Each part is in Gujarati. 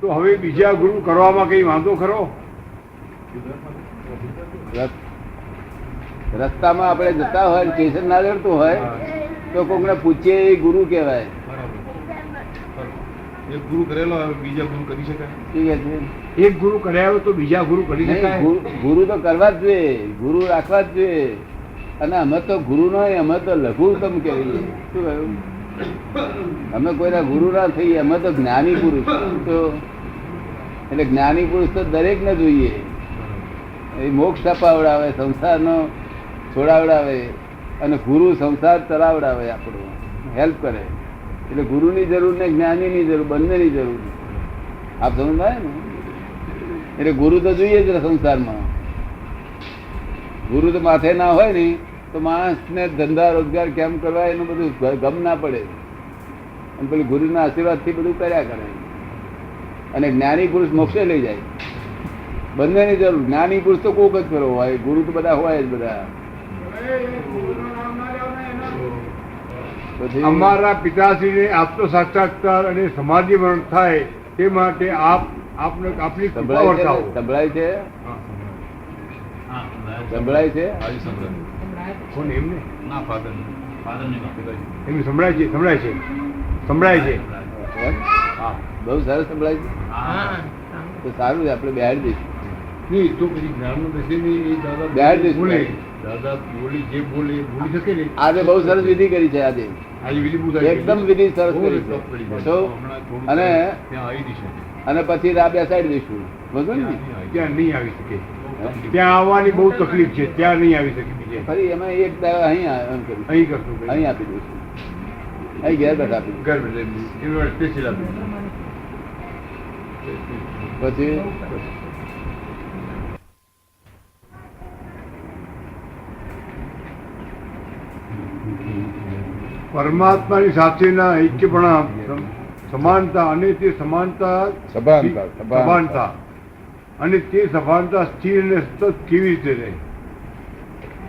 તો હવે બીજા ગુરુ કરવામાં કઈ વાંધો ખરો? રસ્તામાં આપણે જતા હોય, સ્ટેશન ના જડતું હોય તો કોકને પૂછીએ એ ગુરુ કહેવાય. એક ગુરુ કરેલો બીજા ગુરુ કરી શકાય? ઠીક છે. એક ગુરુ કર્યા તો બીજા ગુરુ કરી શકાય? ગુરુ તો કરવા જ જોઈએ, ગુરુ રાખવા જ જોઈએ. અને અમે તો ગુરુ નહીં, અમે તો લઘુત્તમ કહેવાય. શું કહ્યું? અમે કોઈના ગુરુ ના થઈએ, અમે તો જ્ઞાની પુરુષ. તો એટલે જ્ઞાની પુરુષ તો દરેક ને જોઈએ. એ મોક્ષ અપાવડાવે, સંસારનો છોડાવડાવે, અને ગુરુ સંસાર ચલાવડાવે, આપણું હેલ્પ કરે. એટલે ગુરુની જરૂર ને જ્ઞાનીની જરૂર, બંનેની જરૂર. આપ સમજાય ને? એટલે ગુરુ તો જોઈએ જ સંસારમાં. ગુરુ તો માથે ના હોય ને તો માણસને ધંધા રોજગાર કેમ કરવા એનું બધું ગમ ના પડે. અને પેલું ગુરુના આશીર્વાદથી બધું કર્યા કરે. અને જ્ઞાની પુરુષ મોક્ષે લઈ જાય. બંનેની જરૂર. જ્ઞાની પુરુષ તો કોક જ કરો હોય, ગુરુ તો બધા હોય જ બધા. અમારા પિતાશ્રીને આપતો સાક્ષાત્કાર અને સમાધિ મરણ થાય તે માટે આપની કૃપા વર્તાવો. સંભળાય છે? સંભળાય છે? કોણ એમને? ના, ફાધર એમને સંભળાય છે, સંભળાય છે, સંભળાય છે. હા, બહુ સરસ સંભળાય છે. તો સારું છે, આપણે બેહાડી દઈશું. નહીં તો પછી જ્ઞાનનો બેસે નહીં, એ દાદા બેહાડી દઈશું. બોલે, દાદા બોલી જે બોલે એ બોલી શકે ને. આજે બહુ સરસ વિધિ કરી છે. આજે આજે વિધિ બહુ સારી એકદમ વિધિ સરસ કરી છે. તો અને ત્યાં આવી દીશે. અને પછી આ બેસાડી દઈશું. બરોબર ને? ત્યાં નહીં આવી શકે. ત્યાં આવવાની બહુ તકલીફ છે, ત્યાં નહીં આવી શકે. બીજે ફરી અમે એક દાડો અહીં કરીશું, અહીં કરશું, અહીં આપી દઈશું. અહીં ઘેર બેઠા આપી દઈશું. ઘર બેઠે સ્પેશિયલ આપી. પછી પરમાત્માની સાથેના ઐક્યપણા, સમાનતા, અને તે સમાનતા સભાનતા અને તે સભાનતા સ્થિર અને સતત કેવી રીતે રહે?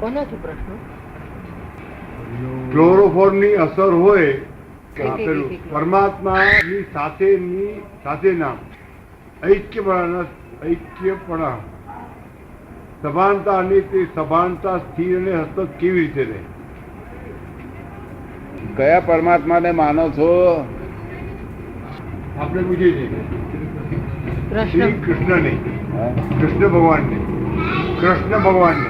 કોનો છે પ્રશ્ન? ક્લોરોફોર્મની અસર હોય પરમાત્માની સાથેના ઐક્યપણા સભાનતા અને તે સભાનતા સ્થિર અને સતત કેવી રીતે રહે? કયા પરમાત્માને માનો છો? આપણે પૂછીએ છીએ શ્રી કૃષ્ણને, કૃષ્ણ ભગવાનને, કૃષ્ણ ભગવાનને.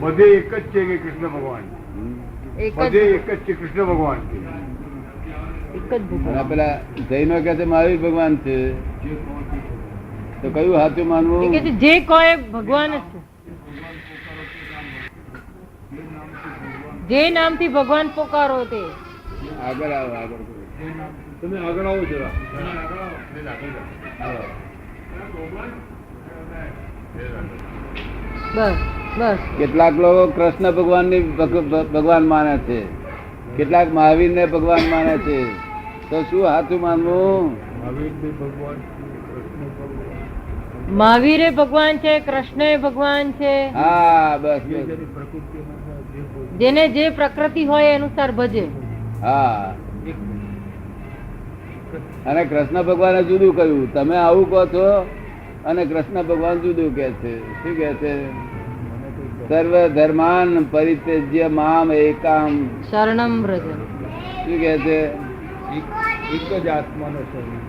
બધે એક જ છે કે કૃષ્ણ ભગવાન? બધે એક જ છે કૃષ્ણ ભગવાન. અને પેલા જૈનો કે છે મહાવીર ભગવાન છે, તો કયું સાચું માનવું? જે કોઈ ભગવાન જ છે, જે નામથી ભગવાન પોકારો તે. આગળ આવો, આગળ. તમે આગળ આવો જરા. બસ બસ. કેટલાક લોકો કૃષ્ણ ભગવાનની ભગવાન માને છે, કેટલાક મહાવીરને ભગવાન માને છે. તો શું સાચું માનવું? મહાવીરે ભગવાન છે, કૃષ્ણ ભગવાન છે. હા, બસ. જેને જે પ્રકૃતિ હોય એ અનુસાર ભજે. હા. અને કૃષ્ણ ભગવાને જુદું કહ્યું. તમે આવું કહો છો અને કૃષ્ણ ભગવાન જુદું કે છે. શું કે છે? સર્વ ધર્માન પરિત્યજ્ય મામ એકામ શરણમ વ્રજ. શું કે છે? એક જ આત્માનો શરણ.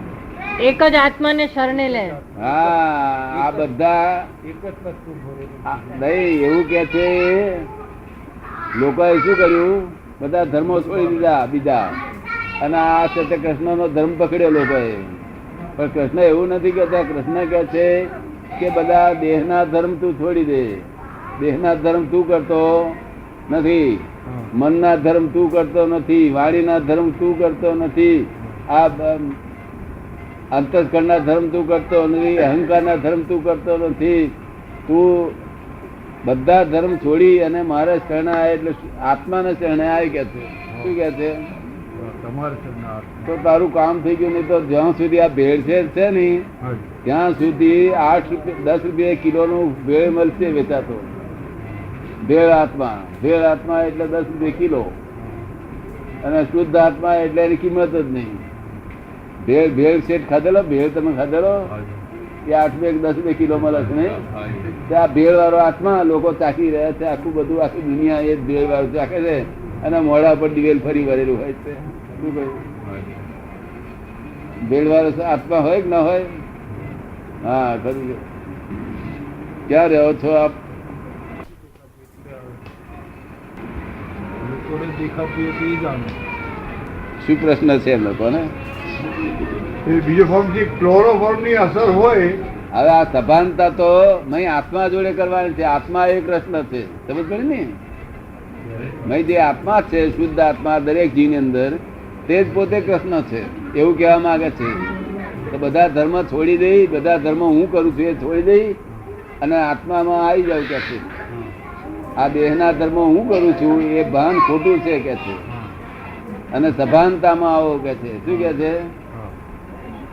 એક જ આત્માને શરણે લે. હા, આ બધા એક જ વસ્તુ નહીં એવું કે છે. લોકોએ શું કર્યું? બધા ધર્મો છોડી દીધા બીજા, અને આ છે તે કૃષ્ણનો ધર્મ પકડ્યો લોકોએ. પણ કૃષ્ણ એવું નથી કહેતા. કૃષ્ણ કહે છે કે બધા દેહના ધર્મ તું છોડી દે. દેહના ધર્મ તું કરતો નથી, મનના ધર્મ તું કરતો નથી, વાણીના ધર્મ તું કરતો નથી, આ અંતસ્કરણના ધર્મ તું કરતો નથી, અહંકારના ધર્મ તું કરતો નથી. તું બધા ધર્મ છોડી અને મારે શરણે આવે, એટલે આત્માને શરણે આવે કે છે. શું કે છે? તો તારું કામ થઈ ગયું. નહીં તો જ્યાં સુધી આ ભેળસેળ છે ને ત્યાં સુધી 8 રૂપિયા 10 રૂપિયા કિલો નું ભેળ મળશે વેચાતો. ભેળ આત્મા એટલે 10 રૂપિયા કિલો, અને શુદ્ધ આત્મા એટલે એની કિંમત જ નહીં. ભેળ ભેળ શેઠ ખાધેલો, ભેળ તમે ખાધેલો, એ 8-10 કિલો મળે છે નહીં? ત્યાં ભેળ વાળો આત્મા લોકો ચાખી રહ્યા છે, આખું બધું આખી દુનિયા એ ભેળ વાળું ચાખે છે અને મોઢા પર દિવેલ ફરી વળેલું હોય છે. શું કહ્યું? ભેળ વાળો આત્મા હોય કે ના હોય? હા ખરું. ક્યાં રહ્યો છો આપ? શું પ્રશ્ન છે એમ લોકોને? એ બીજો ફોર્મથી ક્લોરોફોર્મની અસર હોય. હવે આ સભાનતા તો મેં આત્મા જોડે કરવાની છે. આત્મા એ કૃષ્ણ છે, સમજ પડી ને? મેં જે આત્મા છે, શુદ્ધ આત્મા દરેક જીવની અંદર, તે જ પોતે કૃષ્ણ છે એવું કહેવા માંગે છે. તો બધા ધર્મ છોડી દઈ, બધા ધર્મ હું કરું છું એ છોડી દઈ અને આત્મામાં આવી જાવ કે છે. આ દેહના ધર્મ હું કરું છું એ ભાન ખોટું છે કે છે, અને સભાનતામાં આવો કે છે. શું કે છે?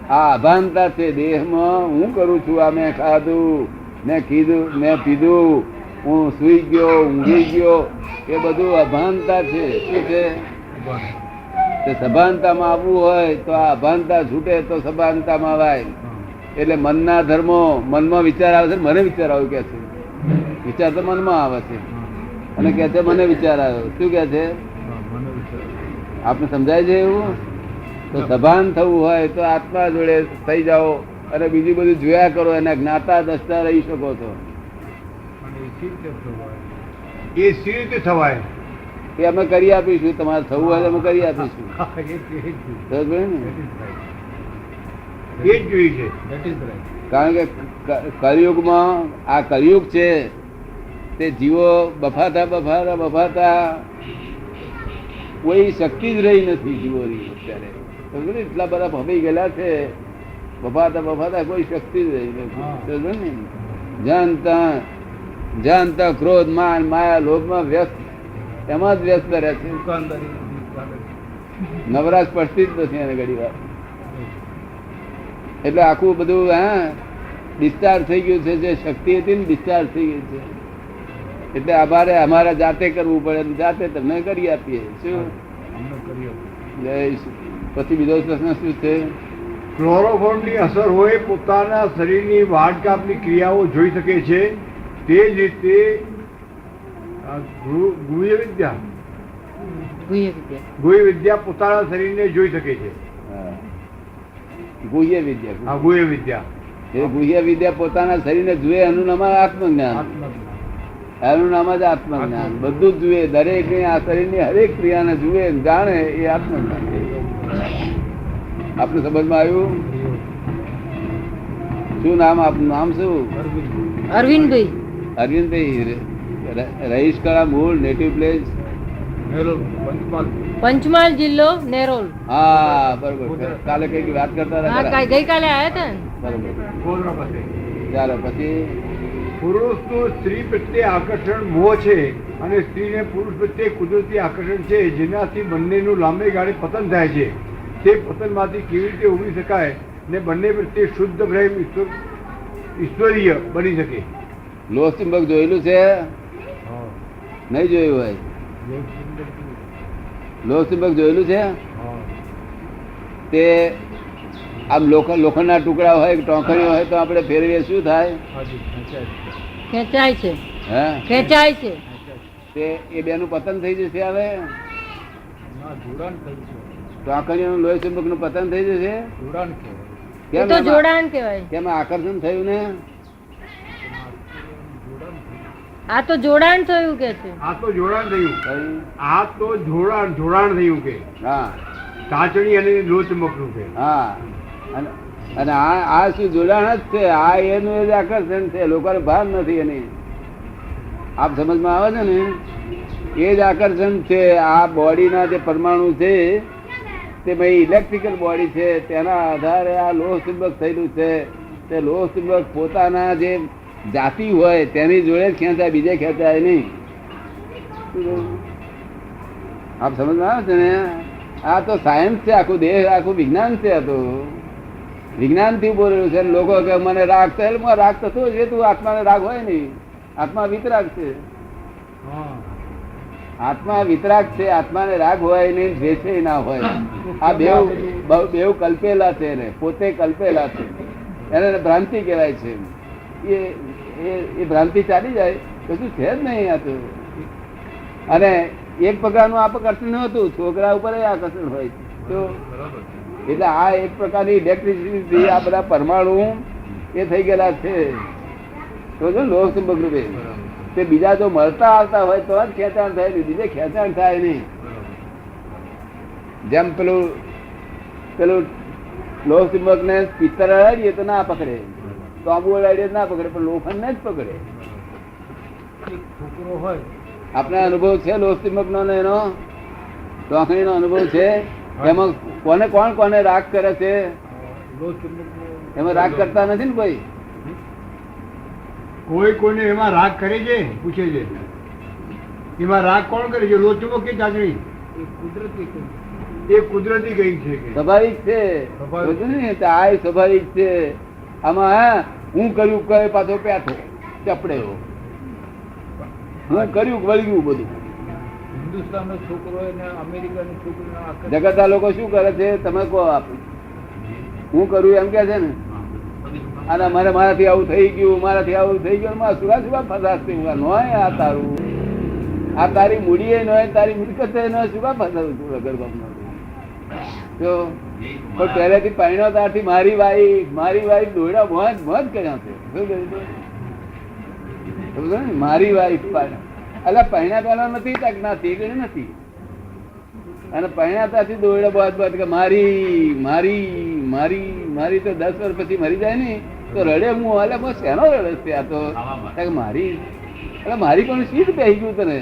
આ અભાનતા છે. દેહમાં હું કરું છું, આ મેં ખાધું, મેં કીધું, મેં પીધું, હું સુઈ ગયો, ઊંઘી ગયો, એ બધું અભાનતા છે. શું છે? તે સભાનતામાં આવવું હોય તો આ અભાનતા છૂટે તો સભાનતામાં આવાય. એટલે મનના ધર્મો, મનમાં વિચાર આવે છે, મને વિચાર આવ્યો કે છે. વિચાર તો મનમાં આવે છે અને કે છે મને વિચાર આવ્યો. શું કે છે? આપને સમજાય છે એવું? તો સભાન થવું હોય તો આત્મા જોડે થઈ જાઓ અને બીજું બધું જોયા કરો, એના જ્ઞાતા દસતા રહી શકો છો. એ સી રીતે થવાય? એ અમે કરી આપીશું. તમારે થવું હોય તો અમે કરી આપીશું. સમજ ને? એ જ જોઈ છે. કારણ કે કલિયુગમાં આ કલિયુગ છે તે જીવો બફાતા બફાતા બફાતા કોઈ શક્તિ જ રહી નથી જીવોની. અત્યારે એટલા બધા ભમી ગયેલા છે, બફાતા બફાતા કોઈ શક્તિ જ રહી નથી. જાણતા ક્રોધ, માન, માયા, લોભમાં વ્યસ્ત, એમાં જ વ્યસ્ત રહે છે. નવરાશ પડતી જ નથી એને ઘડી વાર. એટલે આખું બધું ડિસ્ચાર્જ થઈ ગયું છે. જે શક્તિ હતી ને ડિસ્ચાર્જ થઈ ગઈ છે. એટલે અમારે જાતે કરવું પડે, જાતે તમને કરી આપીએ. શું? પછી બીજો પ્રશ્ન શું છે? ક્લોરોફોર્મની અસર હોય પોતાના શરીરની વાટકાપની ક્રિયાઓ જોઈ શકે છે. તે જ રીતે ગુહ્ય વિદ્યા પોતાના શરીરને જોઈ શકે છે. ગુહ્ય વિદ્યા, ગુહ્ય વિદ્યા, એ ગુહ્ય વિદ્યા પોતાના શરીરને જુએ એનું નામ આત્મજ્ઞાન. એનું નામ જ આત્મજ્ઞાન. બધું જ જુએ, દરેક આ શરીરની હરેક ક્રિયાને જુએ, જાણે, એ આત્મજ્ઞાન. આપને સમજમાં આવ્યું? શું નામ આપનું? નામ શું? અરવિંદભાઈ. અરવિંદભાઈ. રહીશ કળા, મૂળ, નેટિવ પ્લેસ પંચમહાલ જિલ્લો, નેરોલ. હા બરોબર. કાલે કઈક વાત કરતા હતા. ગઈકાલે આયા હતા ને. બરોબર. ચાલો પછી. પુરુષનું સ્ત્રી પ્રત્યે આકર્ષણ મોહ છે અને સ્ત્રીને પુરુષ પ્રત્યે કુદરતી આકર્ષણ છે, જેનાથી બંનેનું લાંબે ગાળે પતન થાય છે. તે પતનમાંથી કેવી રીતે ઉભરી શકાય ને બંને પ્રત્યે શુદ્ધ પ્રેમ ઈશ્વરીય બની શકે? લોહ ચુંબક જોયેલું છે? નહીં જોયું હોય? લોહ ચુંબક જોયેલું છે? તે આમ લોખંડના ટુકડા હોય, ટોંકણીઓ હોય તો આપણે ફેરવીએ, શું થાય? ખેંચાય છે. હે? ખેંચાય છે. તે એ બેનું પતન થઈ જશે. હવે ટોંકણીઓનું લોહ ચુંબક નું પતન થઈ જશે. જોડાણ કહેવાય. કેમ આકર્ષણ થયું ને? આ તો જોડાણ થયું કે છે. આ તો જોડાણ થયું. આ તો જોડાણ થયું કે. હા, કાચણી અને લોચમક નું છે. હા. અને આ શું જોડાણ જ છે? આ એનું એ જ આકર્ષણ છે. લોકોને ભાન નથી એની. આપ સમજમાં આવે છે ને? એ જ આકર્ષણ છે. આ બોડીના જે પરમાણુ છે તે ભાઈ ઇલેક્ટ્રિકલ બોડી છે, તેના આધારે આ લોહ ચુંબક થયેલું છે. તે લોહ ચુંબક પોતાના જે જાતિ હોય તેની જોડે જ ખેંચાય, બીજે ખેંચાય નહીં. આપ સમજમાં આવે છે ને? આ તો સાયન્સ છે, આખું દેહ, આખું વિજ્ઞાન છે. આ તો વિજ્ઞાન થી બોલેલું છે. લોકો કે મને રાગ થયેલ, રાગ થતો છે. તું આત્માને રાગ હોય નહીં, આત્મા વિતરાગ છે. આત્મા વિતરાગ છે, આત્માને રાગ હોય નહીં, દ્વેષે ના હોય. આ બેવ કલ્પેલા છે ને પોતે કલ્પેલા છે, એને ભ્રાંતિ કહેવાય છે. એ ભ્રાંતિ ચાલી જાય કશું છે જ નહીં આ તો. અને એક પ્રકારનું આકર્ષણ નતું, છોકરા ઉપર આકર્ષણ હોય છે. તો એટલે આ એક પ્રકારની ઇલેક્ટ્રિસિટી, આ બધા પરમાણુ એ થઈ ગયેલા છે લોહ ચુંબક રૂપે. તે બીજા જો મળતા આવતા હોય તો જ ખેંચાણ થાય, બીજે ખેંચાણ થાય નહીં. જેમ પેલું લોહ ચુંબક ને પિત્તર અડાડીએ તો ના પકડે, તાંબુ અડાડીએ ના પકડે, પણ લોખંડ ને જ પકડે. છોકરો હોય આપણે અનુભવ છે લોહ ચુંબક નો ને એનો ચોકણી નો અનુભવ છે. એમાં કોને રાગ કરે છે? એમાં રાગ કરતા નથી ને કોઈ? કોઈને એમાં રાગ કરે છે? પૂછે છે એમાં રાગ કોણ કરે છે? લોચુંબક કે ચાકરી? એ કુદરતી કઈ છે કે સ્વાભાવિક છે. આ સ્વાભાવિક છે. આમાં હું કર્યું કહે પાછો પેઠો ચપડે, હું કર્યું વળગ્યું બધું. હિન્દુસ્તાનનો છોકરો અને અમેરિકાની છોકરીનો જગત આ લોકો શું કરે છે તમે કહો? હું કરું એમ કે છે ને, અને મારાથી આવું થઈ ગયું, મારાથી આવું થઈ ગયું, સુગા ફસાશે. નોય આ તારું, આ તારી મૂડીએ નોય, તારી મિલકત નોય, સુગા ફસાવું છું વગર બાપનો. તો પણ પહેલેથી પહેણ્યો ત્યારથી મારી વાઈફ દોડા મોજ કર્યા છે. શું કહ્યું? મારી વાઈફ એટલે પહેણ્યા પહેલા નથી નથી, અને પહેણ્યા ત્યાંથી દોડા બોજ કે મારી મારી મારી મારી. તો 10 વર્ષ પછી મરી જાય ને તો રડે. હું એટલે શેનો રડે છે આ તો? મારી એટલે મારી પણ સીધ પહેરી ગયું તને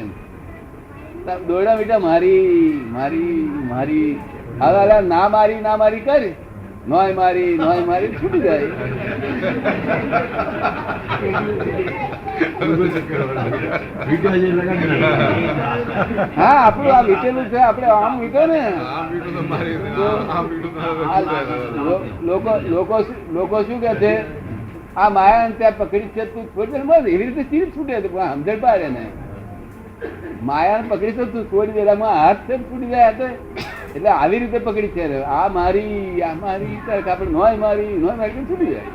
દોડા મીઠા મારી મારી મારી. હવે ના મારી કરી નોય મારી છૂટી જાય. હા, આપણું આ વીટેલું છે, આપણે આમ વીટો ને. લોકો શું કે છે? આ માયા ત્યાં પકડી છે, તું છોડી દે. એવી રીતે ચીજ છૂટે સમજણ પાડે ને. માયા પકડી છે, તું છોડી દે. હાથ છે છૂટી જાય. એટલે આવી રીતે પકડી છે. આ મારી આપણે નોય મારી છૂટી જાય.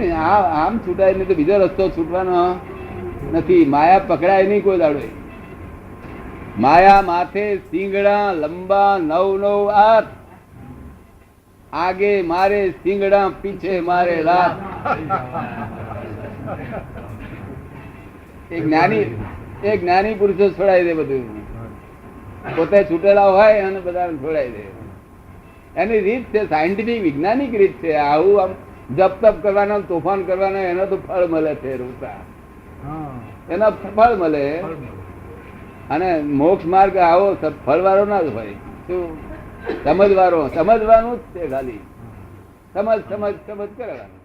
ને આમ છૂટાય નહીં તો બીજો રસ્તો છૂટવાનો નથી. માયા પકડાય નહીં કોઈ દાડો. માયા માથે સિંગડા લંબા 9 હાથ, આગે મારે સિંગડા પીછે મારે લાત. એક જ્ઞાની પુરુષો છોડાઈ દે બધું. પોતે છૂટેલા હોય અને બધા છોડાઈ દે. એની રીત છે, સાયન્ટિફિક વૈજ્ઞાનિક રીત છે. આવું આમ જપ તપ કરવાનો, તોફાન કરવાનો, એનો તો ફળ મળે છે. રૂપા એનો ફળ મળે. અને મોક્ષ માર્ગ આવો ફળવાળો ના જ હોય. શું સમજવાનું જ છે? ખાલી સમજ કરવાનું.